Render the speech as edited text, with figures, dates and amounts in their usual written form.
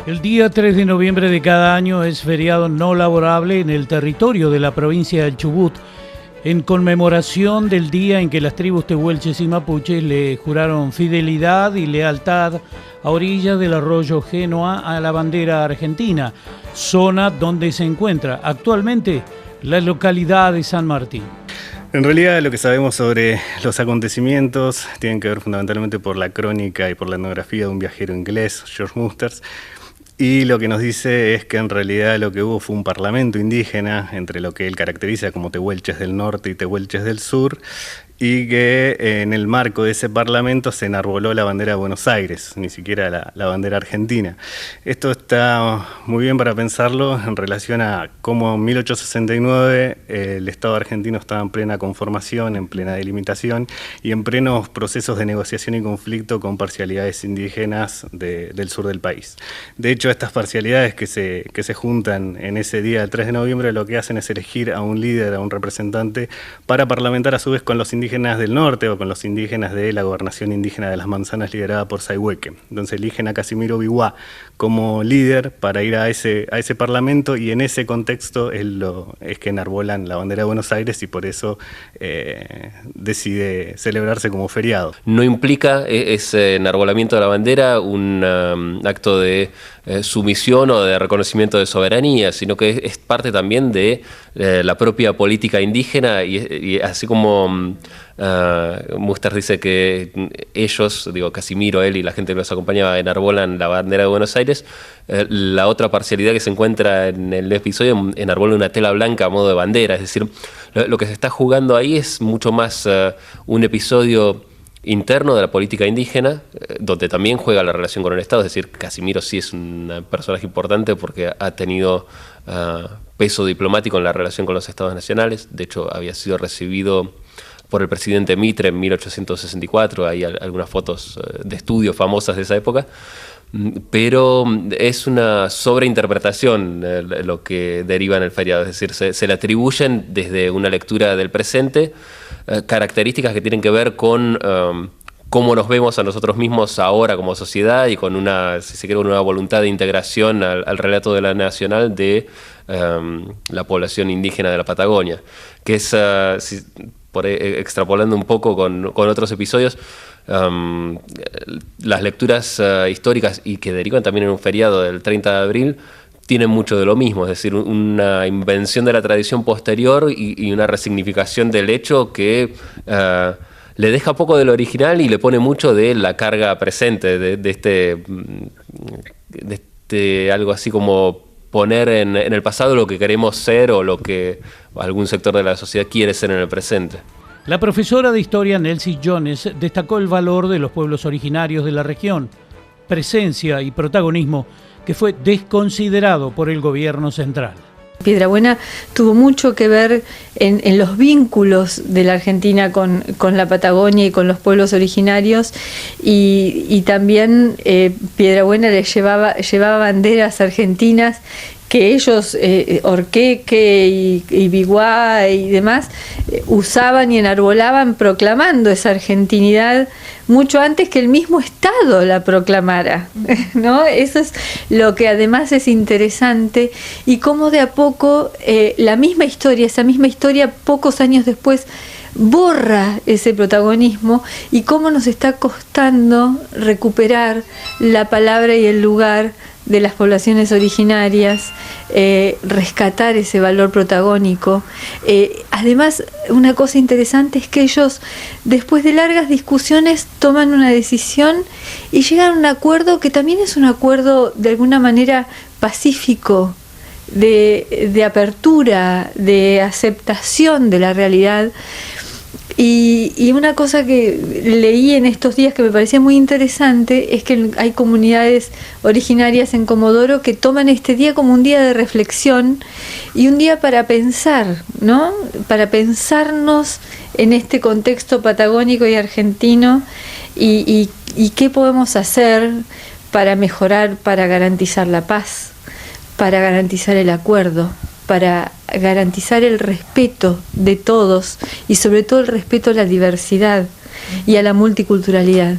El día 3 de noviembre de cada año es feriado no laborable en el territorio de la provincia del Chubut, en conmemoración del día en que las tribus tehuelches y mapuches le juraron fidelidad y lealtad a orillas del arroyo Genoa a la bandera argentina, zona donde se encuentra actualmente la localidad de San Martín. En realidad lo que sabemos sobre los acontecimientos tienen que ver fundamentalmente por la crónica y por la etnografía de un viajero inglés, George Musters, y lo que nos dice es que en realidad lo que hubo fue un parlamento indígena entre lo que él caracteriza como tehuelches del norte y tehuelches del sur, y que en el marco de ese parlamento se enarboló la bandera de Buenos Aires, ni siquiera la bandera argentina. Esto está muy bien para pensarlo en relación a cómo en 1869 el Estado argentino estaba en plena conformación, en plena delimitación y en plenos procesos de negociación y conflicto con parcialidades indígenas del sur del país. De hecho, estas parcialidades que se juntan en ese día del 3 de noviembre lo que hacen es elegir a un líder, a un representante, para parlamentar a su vez con los indígenas del norte o con los indígenas de la gobernación indígena de las Manzanas liderada por Sayhueque. Entonces eligen a Casimiro Bihuá como líder para ir a ese parlamento, y en ese contexto es que enarbolan la bandera de Buenos Aires y por eso decide celebrarse como feriado. No implica ese enarbolamiento de la bandera un acto de sumisión o de reconocimiento de soberanía, sino que es parte también de la propia política indígena, y así como Musters dice que ellos, Casimiro, él y la gente que los acompañaba, enarbolan la bandera de Buenos Aires, la otra parcialidad que se encuentra en el episodio enarbola una tela blanca a modo de bandera. Es decir, lo que se está jugando ahí es mucho más un episodio interno de la política indígena, donde también juega la relación con el Estado. Es decir, Casimiro sí es un personaje importante porque ha tenido peso diplomático en la relación con los Estados nacionales. De hecho, había sido recibido por el presidente Mitre en 1864, hay algunas fotos de estudio famosas de esa época, pero es una sobreinterpretación lo que deriva en el feriado. Es decir, se le atribuyen desde una lectura del presente características que tienen que ver con cómo nos vemos a nosotros mismos ahora como sociedad, y con una, si se quiere, una voluntad de integración al relato de la nacional de la población indígena de la Patagonia, que es, extrapolando un poco con otros episodios, las lecturas históricas, y que derivan también en un feriado del 30 de abril, tienen mucho de lo mismo. Es decir, una invención de la tradición posterior y una resignificación del hecho que le deja poco del original y le pone mucho de la carga presente, de este algo así como poner en el pasado lo que queremos ser o lo que algún sector de la sociedad quiere ser en el presente. La profesora de historia Nelsie Jones destacó el valor de los pueblos originarios de la región, presencia y protagonismo que fue desconsiderado por el gobierno central. Piedrabuena tuvo mucho que ver en los vínculos de la Argentina con la Patagonia y con los pueblos originarios, y también Piedrabuena le llevaba banderas argentinas que ellos, Orqueque y Bihuá y demás, usaban y enarbolaban proclamando esa argentinidad mucho antes que el mismo Estado la proclamara, ¿no? Eso es lo que además es interesante, y cómo de a poco esa misma historia pocos años después borra ese protagonismo, y cómo nos está costando recuperar la palabra y el lugar de las poblaciones originarias, rescatar ese valor protagónico. Además, una cosa interesante es que ellos, después de largas discusiones, toman una decisión y llegan a un acuerdo que también es un acuerdo de alguna manera pacífico, de apertura, de aceptación de la realidad. Y una cosa que leí en estos días que me parecía muy interesante es que hay comunidades originarias en Comodoro que toman este día como un día de reflexión y un día para pensar, ¿no? Para pensarnos en este contexto patagónico y argentino, y qué podemos hacer para mejorar, para garantizar la paz, para garantizar el acuerdo, para garantizar el respeto de todos, y sobre todo el respeto a la diversidad y a la multiculturalidad.